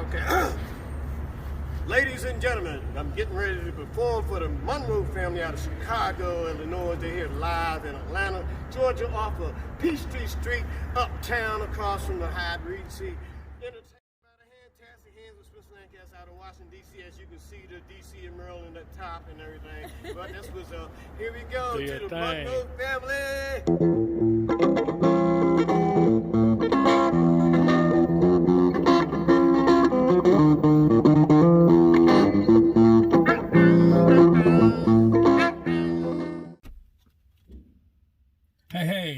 Okay. Ladies and gentlemen, I'm getting ready to perform for the Monroe family out of Chicago, Illinois. They're here live in Atlanta, Georgia, off of Peachtree Street, uptown, across from the Hyde Regency. Entertained by the fantastic hands of Swiss Lancaster out of Washington, D.C. As you can see, the D.C. and Maryland at top and everything. But this was, here we go, to the Monroe family.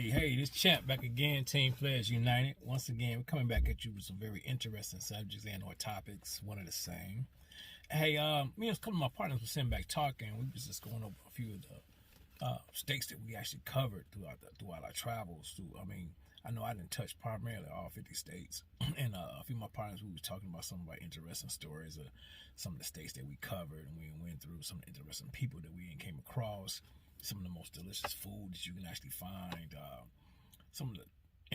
Hey, this Champ back again, Team Players United. Once again, we're coming back at you with some very interesting subjects and or topics, one of the same. Hey, me and a couple of my partners were sitting back talking. We was just going over a few of the states that we actually covered throughout our travels. I know I didn't touch primarily all 50 states, and a few of my partners, we were talking about some of our interesting stories of some of the states that we covered, and we went through some interesting people that we came across, some of the most delicious food that you can actually find, some of the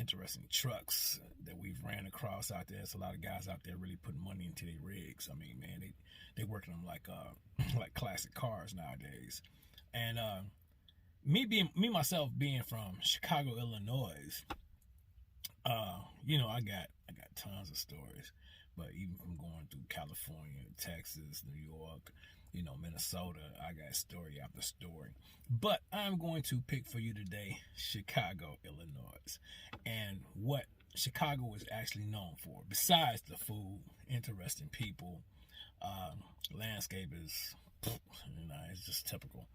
interesting trucks that we've ran across out there. There's a lot of guys out there really putting money into their rigs. I mean, man, they working them like classic cars nowadays. And myself being from Chicago, Illinois, I got tons of stories. But even from going through California, Texas, New York, Minnesota, I got story after story. But I'm going to pick for you today Chicago, Illinois, and what Chicago is actually known for. Besides the food, interesting people, landscape is, it's just typical.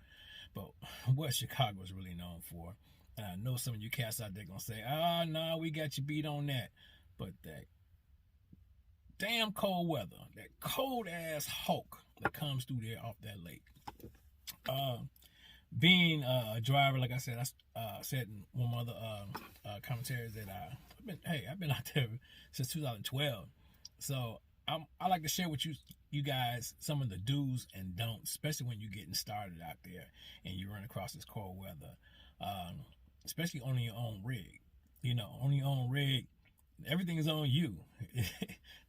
But what Chicago is really known for, and I know some of you cats out there going to say, no, we got you beat on that. But that damn cold weather, that cold ass Hulk that comes through there off that lake. Being a driver, like I said, I said in one of the other commentaries that I've been out there since 2012. So I like to share with you guys some of the do's and don'ts, especially when you're getting started out there and you run across this cold weather, especially on your own rig. On your own rig, everything is on you.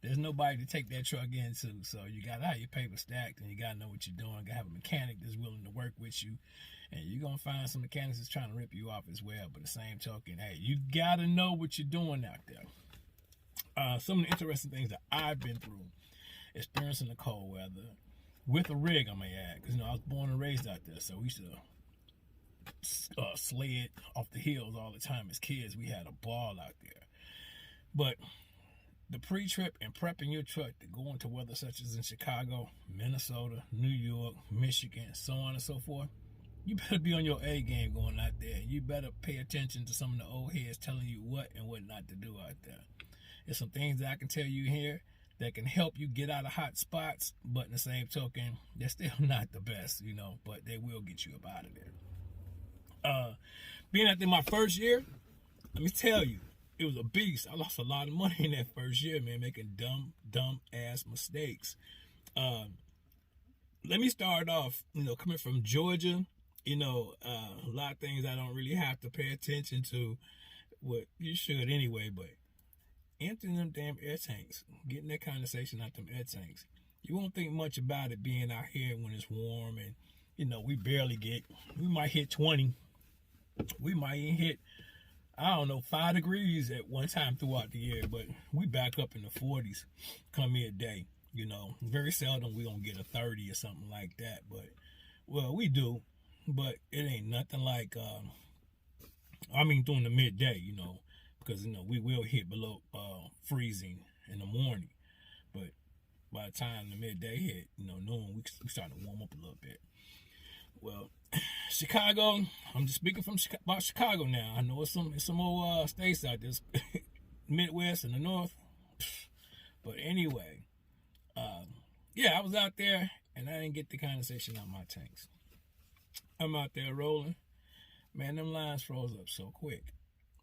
There's nobody to take that truck into, so you got to have your paper stacked, and you got to know what you're doing. You got to have a mechanic that's willing to work with you, and you're going to find some mechanics that's trying to rip you off as well. But the same token, hey, you got to know what you're doing out there. Some of the interesting things that I've been through, experiencing the cold weather, with a rig, I may add, because I was born and raised out there, so we used to sled off the hills all the time as kids. We had a ball out there. But the pre-trip and prepping your truck to go into weather such as in Chicago, Minnesota, New York, Michigan, so on and so forth, you better be on your A game going out there. You better pay attention to some of the old heads telling you what and what not to do out there. There's some things that I can tell you here that can help you get out of hot spots, but in the same token, they're still not the best, but they will get you up out of there. Being out there my first year, let me tell you, it was a beast. I lost a lot of money in that first year, man, making dumb ass mistakes. Let me start off, coming from Georgia, a lot of things I don't really have to pay attention to. What you should anyway, but emptying them damn air tanks, getting that condensation out them air tanks. You won't think much about it being out here when it's warm and, we might hit 20. We might even hit 5 degrees at one time throughout the year, but we back up in the 40s come midday. Very seldom we gonna get a 30 or something like that, but we do, but it ain't nothing like during the midday, because we will hit below freezing in the morning, but by the time the midday hit, noon, we start to warm up a little bit. Well, Chicago, I'm just speaking about Chicago now. I know it's some more states out there, Midwest and the North. But anyway, I was out there and I didn't get the condensation out my tanks. I'm out there rolling. Man, them lines froze up so quick.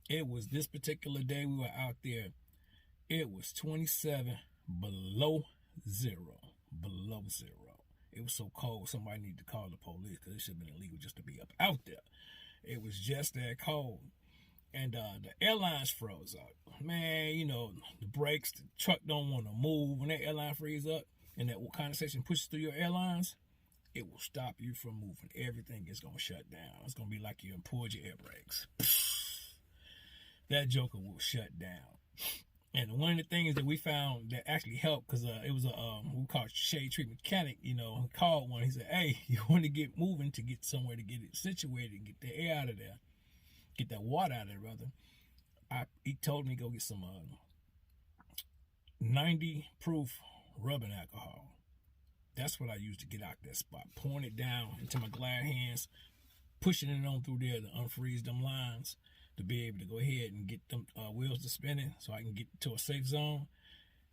It was this particular day we were out there. It was 27 below zero. Below zero. It was so cold, somebody needed to call the police because it should have been illegal just to be up out there. It was just that cold. and the airlines froze up. Man, you know, the brakes, the truck don't want to move. When that airline frees up and that condensation pushes through your airlines, it will stop you from moving. Everything is going to shut down. It's going to be like you pulled your air brakes. That joker will shut down. And one of the things that we found that actually helped, because it was we call it shade tree mechanic, you know, he called one. He said, hey, you want to get moving to get somewhere to get it situated, get the air out of there, get that water out of there, brother. He told me to go get some 90 proof rubbing alcohol. That's what I used to get out that spot. Pouring it down into my glad hands, pushing it on through there to unfreeze them lines, to be able to go ahead and get them wheels to spinning so I can get to a safe zone.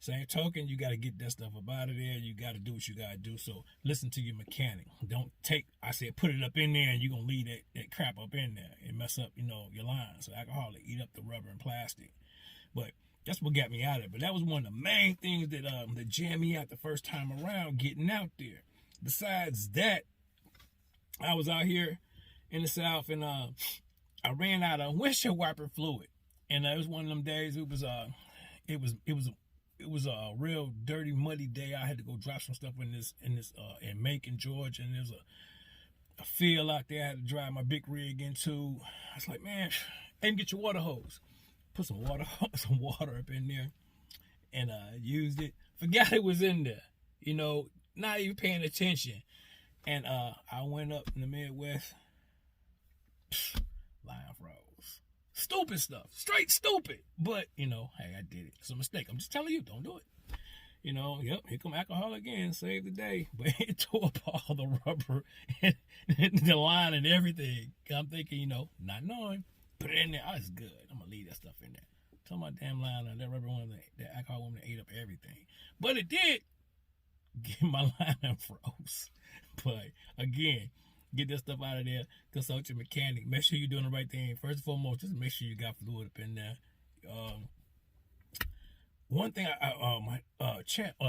Same token, you got to get that stuff up out of there. You got to do what you got to do. So listen to your mechanic. Don't take, I said, put it up in there and you're going to leave that crap up in there and mess up, you know, your lines. So alcohol will eat up the rubber and plastic. But that's what got me out of it. But that was one of the main things that jammed me out the first time around getting out there. Besides that, I was out here in the South and I ran out of windshield wiper fluid, and it was one of them days. It was a real dirty, muddy day. I had to go drop some stuff in Macon, Georgia, and there's a field out there I had to drive my big rig into. I was like, man, aim, get your water hose. Put some water up in there, and used it. Forgot it was in there, you know, not even paying attention. And I went up in the Midwest. Line froze. Stupid stuff. Straight stupid. But, you know, hey, I did it. It's a mistake. I'm just telling you, don't do it. You know, yep, here come alcohol again. Save the day. But it tore up all the rubber and the line and everything. I'm thinking, you know, not knowing. Put it in there. Oh, it's good. I'm going to leave that stuff in there. Tell my damn line that rubber one, that alcohol woman ate up everything. But it did get my line froze. But, again, get that stuff out of there. Consult your mechanic. Make sure you're doing the right thing. First and foremost, just make sure you got fluid up in there. One thing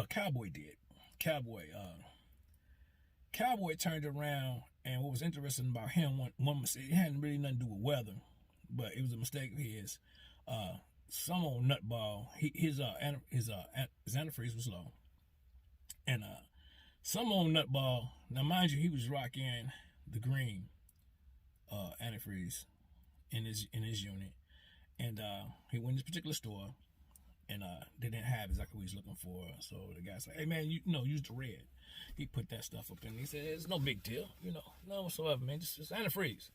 Cowboy did. Cowboy turned around, and what was interesting about him, one mistake, it hadn't really nothing to do with weather, but it was a mistake of his. Some old nutball, his antifreeze was low, and some old nutball. Now, mind you, he was rocking the green antifreeze in his unit, and he went to this particular store, and they didn't have exactly what he's looking for. So the guy said, "Hey man, use the red." He put that stuff up in. He said, "It's no big deal, none whatsoever, man. Just antifreeze.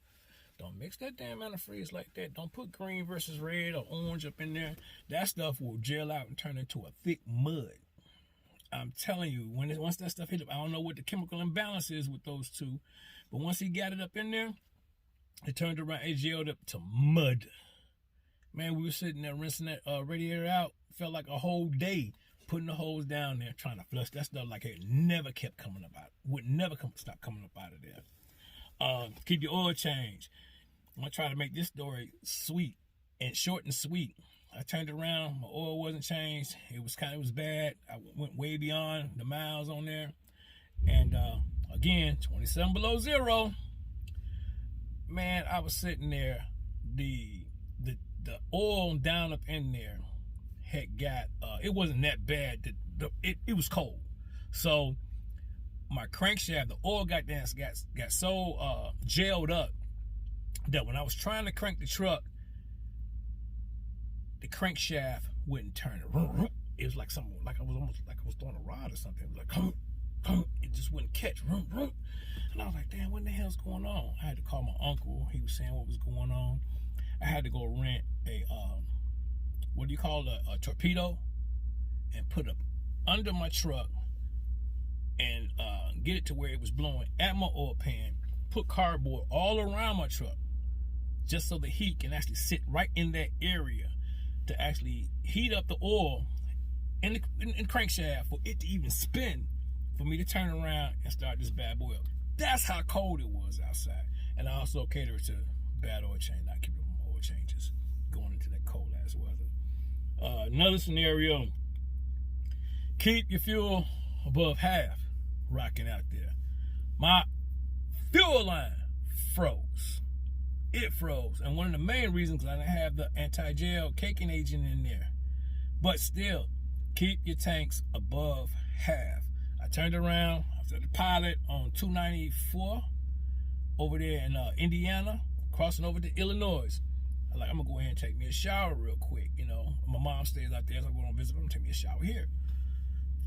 Don't mix that damn antifreeze like that. Don't put green versus red or orange up in there. That stuff will gel out and turn into a thick mud." I'm telling you, once that stuff hit up, I don't know what the chemical imbalance is with those two, but once he got it up in there, it turned around, it gelled up to mud. Man, we were sitting there rinsing that radiator out. Felt like a whole day putting the hose down there trying to flush that stuff like it never kept coming up out. Would never stop coming up out of there. Keep your oil change. I'm going to try to make this story sweet and short and sweet. I turned around, my oil wasn't changed. It was bad. I went way beyond the miles on there. And again, 27 below zero. Man, I was sitting there. The oil down up in there had got, it wasn't that bad. It was cold. So my crankshaft, the oil got so gelled up that when I was trying to crank the truck, the crankshaft wouldn't turn. It was like something, like I was throwing a rod or something. It was like, it just wouldn't catch. And I was like, damn, what the hell's going on? I had to call my uncle. He was saying what was going on. I had to go rent a, a torpedo and put it under my truck and get it to where it was blowing at my oil pan, put cardboard all around my truck just so the heat can actually sit right in that area to actually heat up the oil in the crankshaft for it to even spin, for me to turn around and start this bad boy up. That's how cold it was outside. And I also cater to bad oil change, not keeping oil changes going into that cold ass weather. Another scenario, keep your fuel above half rocking out there. My fuel line froze. it froze. And one of the main reasons, because I didn't have the anti-gel caking agent in there. But still, keep your tanks above half. I turned around, I was at the pilot on 294 over there in Indiana, crossing over to Illinois. I'm like, I'm gonna go ahead and take me a shower real quick. You know, my mom stays out there, so I'm going to visit. I'm gonna take me a shower here.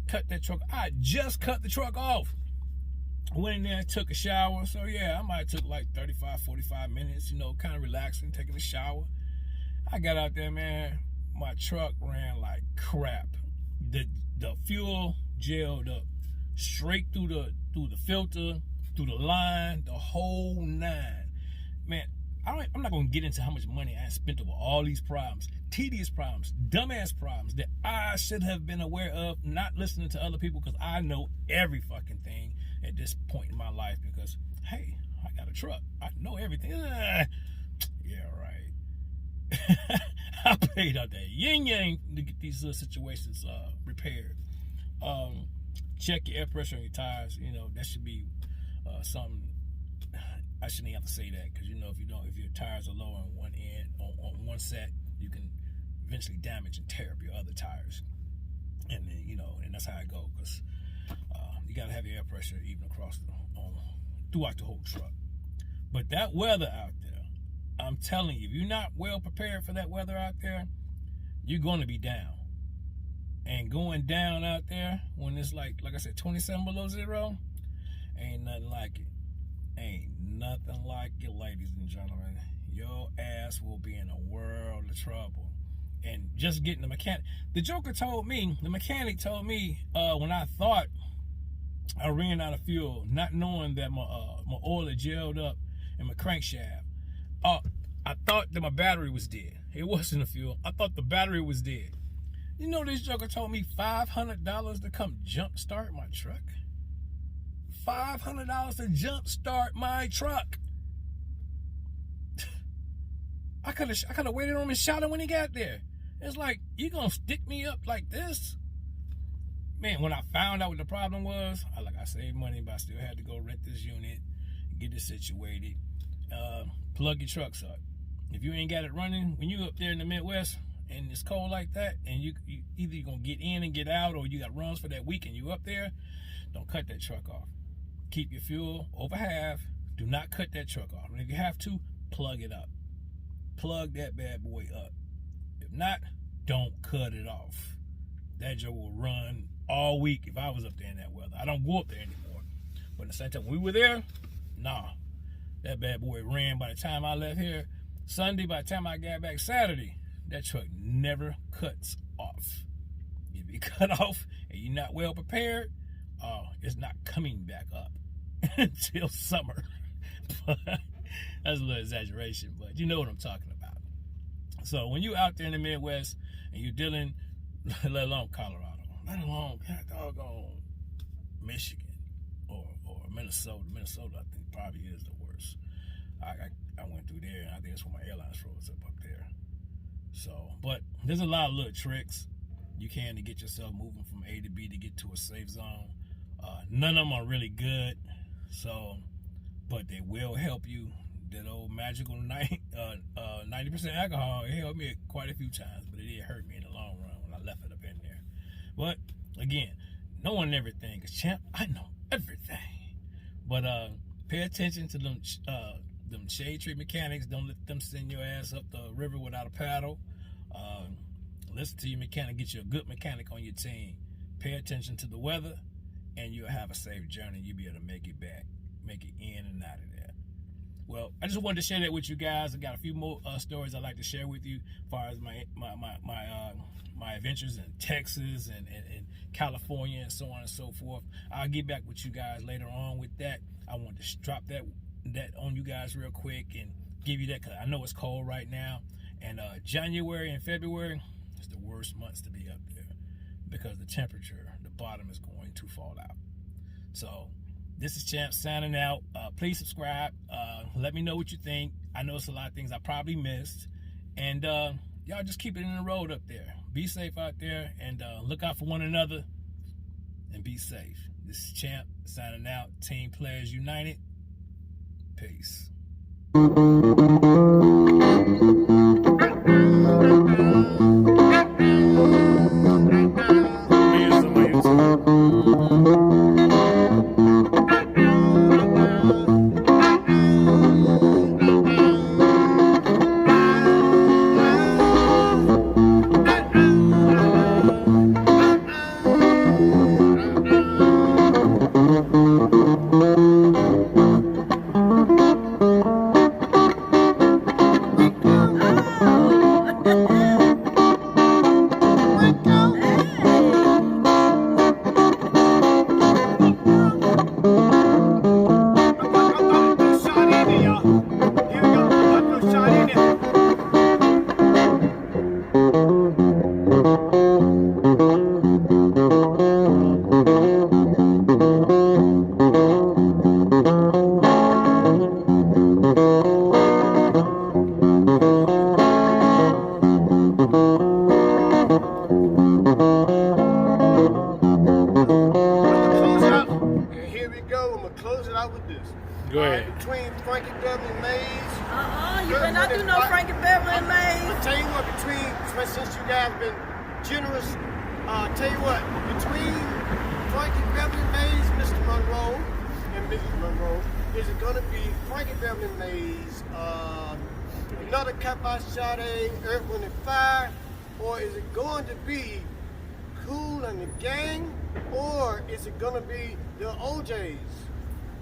Cut that truck. I just cut the truck off. Went in there and took a shower. So yeah, I might have took like 35, 45 minutes, you know, kind of relaxing, taking a shower. I got out there, man. My truck ran like crap. The fuel gelled up straight through the filter, through the line, the whole nine. Man, I'm not gonna get into how much money I spent over all these problems, tedious problems, dumbass problems that I should have been aware of, not listening to other people, because I know every fucking thing at this point in my life, because hey, I got a truck, I know everything. Yeah, right. I paid out that yin yang to get these situations repaired. Check your air pressure on your tires. You know, that should be something. I shouldn't even have to say that, because you know, if your tires are low on one end, on one set, you can eventually damage and tear up your other tires. And then, you know, and that's how it goes, because you gotta have your air pressure even across throughout the whole truck. But that weather out there, I'm telling you, if you're not well prepared for that weather out there, you're gonna be down. And going down out there when it's like I said, 27 below zero, ain't nothing like it. Ain't nothing like it, ladies and gentlemen. Your ass will be in a world of trouble. And just getting the mechanic, the mechanic told me when I thought I ran out of fuel, not knowing that my oil had gelled up in my crankshaft. I thought that my battery was dead. It wasn't the fuel. I thought the battery was dead. You know, this joker told me $500 to come jump start my truck. $500 to jump start my truck. I could have waited on him and shot him when he got there. It's like, you gonna stick me up like this? Man, when I found out what the problem was, I saved money, but I still had to go rent this unit, get it situated. Plug your trucks up. If you ain't got it running, when you up there in the Midwest and it's cold like that, and you either you're gonna get in and get out, or you got runs for that week and you up there, don't cut that truck off. Keep your fuel over half. Do not cut that truck off. And if you have to, plug it up. Plug that bad boy up. If not, don't cut it off. That joke will run all week if I was up there in that weather. I don't go up there anymore. But at the same time, when we were there, nah. That bad boy ran by the time I left here Sunday. By the time I got back Saturday, that truck never cuts off. If you cut off and you're not well prepared, it's not coming back up until summer. But that's a little exaggeration, but you know what I'm talking about. So when you're out there in the Midwest and you're dealing, let alone Colorado, let alone doggone Michigan or Minnesota. Minnesota, I think, probably is the worst. I went through there, and I think that's where my airlines froze up there. So, but there's a lot of little tricks you can to get yourself moving from A to B to get to a safe zone. None of them are really good, so, but they will help you. That old magical 90% alcohol, it helped me quite a few times, but it did hurt me in the long run when I left it up in there. But again, knowing everything, cause champ, I know everything. But pay attention to them shade tree mechanics. Don't let them send your ass up the river without a paddle. Listen to your mechanic. Get you a good mechanic on your team. Pay attention to the weather, and you'll have a safe journey. You'll be able to make it back, make it in and out of there. Well, I just wanted to share that with you guys. I got a few more stories I'd like to share with you as far as my adventures in Texas and California and so on and so forth. I'll get back with you guys later on with that. I wanted to drop that on you guys real quick and give you that, because I know it's cold right now. And January and February is the worst months to be up there, because the temperature, the bottom is going to fall out. So this is Champ signing out. Please subscribe. Let me know what you think. I know it's a lot of things I probably missed. And y'all just keep it in the road up there. Be safe out there, and look out for one another, and be safe. This is Champ signing out. Team Players United. Peace. Videos on my YouTube. Here we go. I'm gonna close it out with this. Go ahead. Between Frankie Beverly Mays. You better not do no Frankie Beverly and Mays. I'll tell you what, since you guys have been generous, tell you what, between Frankie Beverly Mays, Mr. Monroe, and Mrs. Monroe, is it gonna be Frankie Beverly Mays, another Kappa Sade, Earth, Wind and Fire, or is it going to be Kool and the Gang, or is it gonna be the OJs?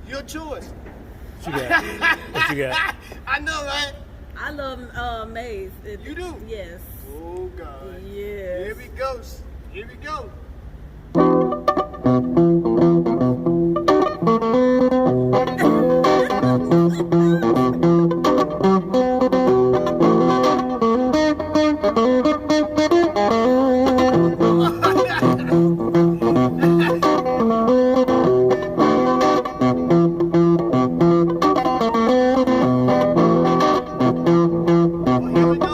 Your choice. What you got? What you got? I know, right? I love Mays. You do? Yes. Oh God. Yes. Here we go. Here we go. Here we go.